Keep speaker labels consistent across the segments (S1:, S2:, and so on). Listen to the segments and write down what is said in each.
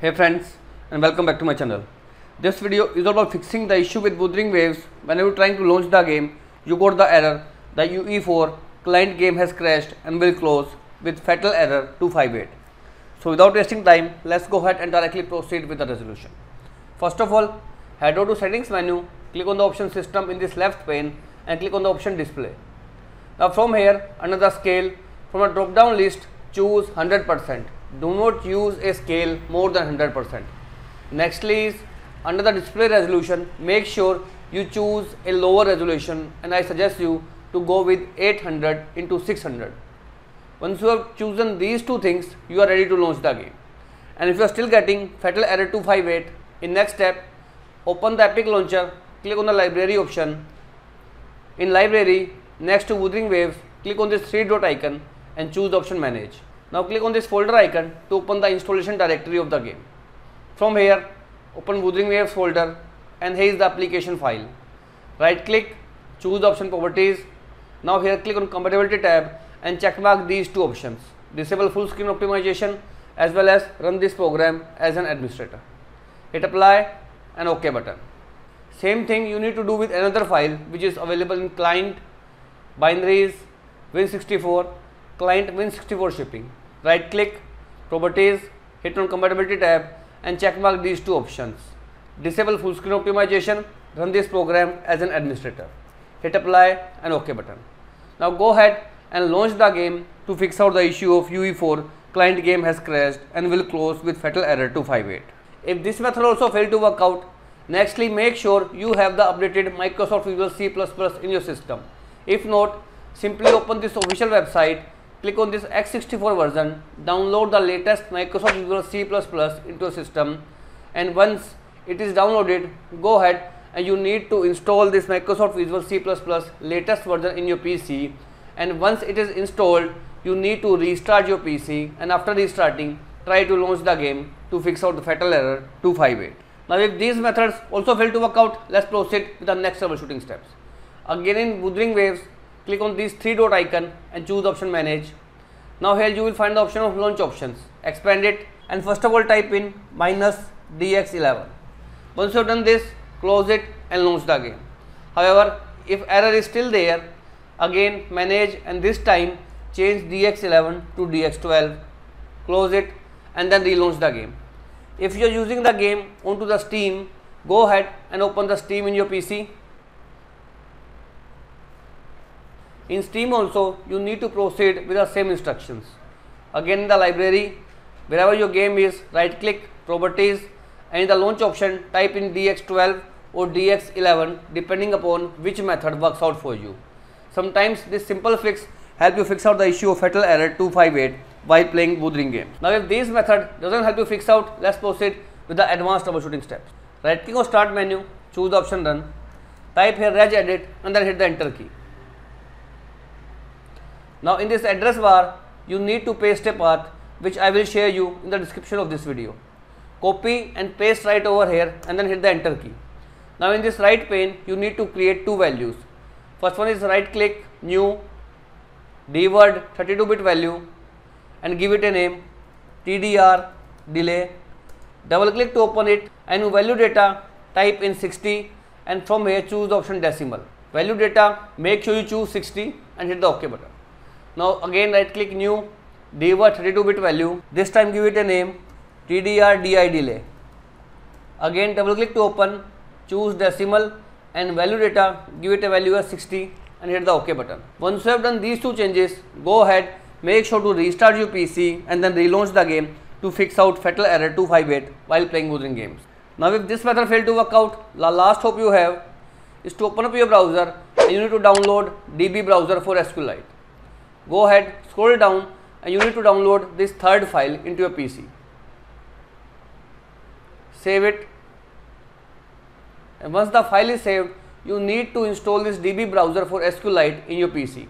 S1: Hey friends, and welcome back to my channel. This video is all about fixing the issue with Wuthering Waves. Whenever you're trying to launch the game, you got the error, the UE4 client game has crashed and will close with fatal error 258. So without wasting time, let's go ahead and directly proceed with the resolution. First of all, head over to settings menu, click on the option system in this left pane and click on the option display. Now from here, under the scale, from a drop down list, choose 100%. Do not use a scale more than 100%. Nextly is under the display resolution, make sure you choose a lower resolution, and I suggest you to go with 800 into 600. Once you have chosen these two things, you are ready to launch the game. And if you are still getting fatal error 258, in next step, open the Epic Launcher, click on the library option. In library, next to Wuthering Waves, click on this 3-dot icon and choose the option manage. Now click on this folder icon to open the installation directory of the game. From here, open Wuthering Waves folder and here is the application file. Right click, choose the option properties. Now here click on compatibility tab and check mark these two options. Disable full screen optimization as well as run this program as an administrator. Hit apply and OK button. Same thing you need to do with another file which is available in client, binaries, Win64, client Win64 shipping. Right click, properties, hit on compatibility tab and check mark these two options. Disable full screen optimization, run this program as an administrator. Hit apply and OK button. Now go ahead and launch the game to fix out the issue of UE4 client game has crashed and will close with fatal error 258. If this method also failed to work out, nextly make sure you have the updated Microsoft Visual C++ in your system. If not, simply open this official website, click on this x64 version, download the latest Microsoft Visual C++ into your system, and once it is downloaded, go ahead and you need to install this Microsoft Visual C++ latest version in your PC, and once it is installed, you need to restart your PC, and after restarting, try to launch the game to fix out the fatal error 258. Now if these methods also fail to work out, let's proceed with the next troubleshooting steps. Again in Wuthering Waves, click on this 3-dot icon and choose the option manage. Now here you will find the option of launch options. Expand it and first of all type in -dx11. Once you have done this, close it and launch the game. However, if error is still there, again manage and this time change dx11 to dx12, close it and then relaunch the game. If you are using the game onto the Steam, go ahead and open the Steam in your PC. In Steam also, you need to proceed with the same instructions. Again in the library, wherever your game is, right click, properties, and in the launch option, type in dx12 or dx11 depending upon which method works out for you. Sometimes this simple fix help you fix out the issue of fatal error 258 while playing Wuthering games. Now if this method doesn't help you fix out, let's proceed with the advanced troubleshooting steps. Right click on start menu, choose the option run, type here regedit and then hit the enter key. Now in this address bar, you need to paste a path which I will share you in the description of this video. Copy and paste right over here and then hit the enter key. Now in this right pane, you need to create two values. First one is right click, new, dword 32-bit value and give it a name, TDR delay. Double click to open it and value data type in 60 and from here choose the option decimal. Value data, make sure you choose 60 and hit the OK button. Now again right click new, dword 32-bit value, this time give it a name, TDR DI delay. Again double click to open, choose decimal and value data, give it a value as 60 and hit the OK button. Once you have done these two changes, go ahead, make sure to restart your PC and then relaunch the game to fix out fatal error 258 while playing Wuthering games. Now if this method failed to work out, the last hope you have is to open up your browser and you need to download DB browser for SQLite. Go ahead, scroll down and you need to download this third file into your PC. Save it, and once the file is saved, you need to install this DB browser for SQLite in your PC.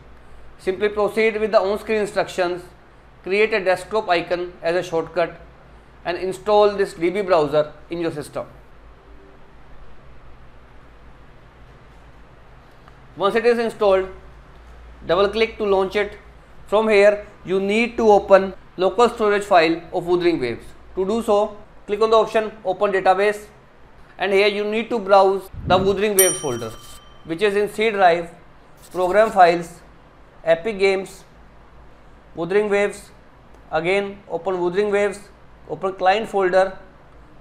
S1: Simply proceed with the on-screen instructions, create a desktop icon as a shortcut and install this DB browser in your system. Once it is installed, double click to launch it. From here, you need to open local storage file of Wuthering Waves. To do so, click on the option open database, and here you need to browse the Wuthering Waves folder, which is in C drive, program files, Epic Games, Wuthering Waves. Again open Wuthering Waves, open client folder,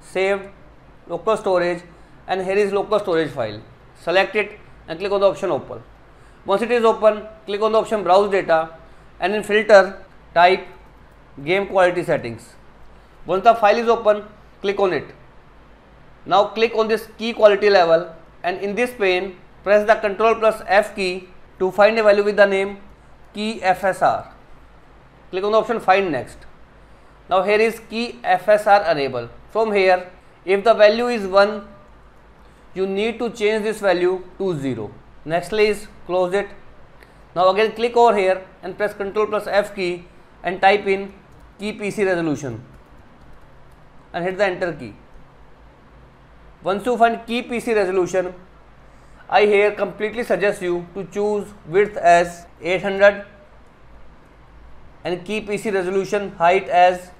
S1: saved, local storage, and here is local storage file. Select it and click on the option open. Once it is open, click on the option browse data, and in filter type game quality settings. Once the file is open, click on it. Now click on this key quality level, and in this pane press the Ctrl plus F key to find a value with the name key FSR. Click on the option find next. Now here is key FSR enable. From here, if the value is 1, you need to change this value to 0. Nextly is close it. Now again click over here and press Ctrl plus F key and type in key PC resolution and hit the enter key. Once you find key PC resolution, I here completely suggest you to choose width as 800 and key PC resolution height as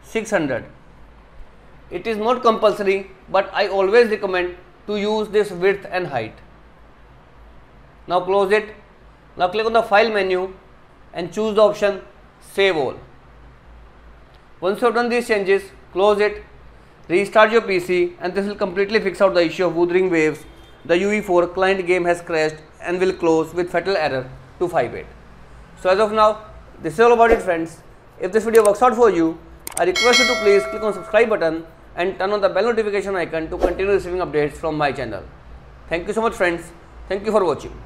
S1: 600. It is not compulsory, but I always recommend to use this width and height. Now close it. Now click on the file menu and choose the option save all. Once you have done these changes, close it, restart your PC, and this will completely fix out the issue of Wuthering Waves. The UE4 client game has crashed and will close with fatal error 258. So as of now, this is all about it, friends. If this video works out for you, I request you to please click on subscribe button and turn on the bell notification icon to continue receiving updates from my channel. Thank you so much, friends. Thank you for watching.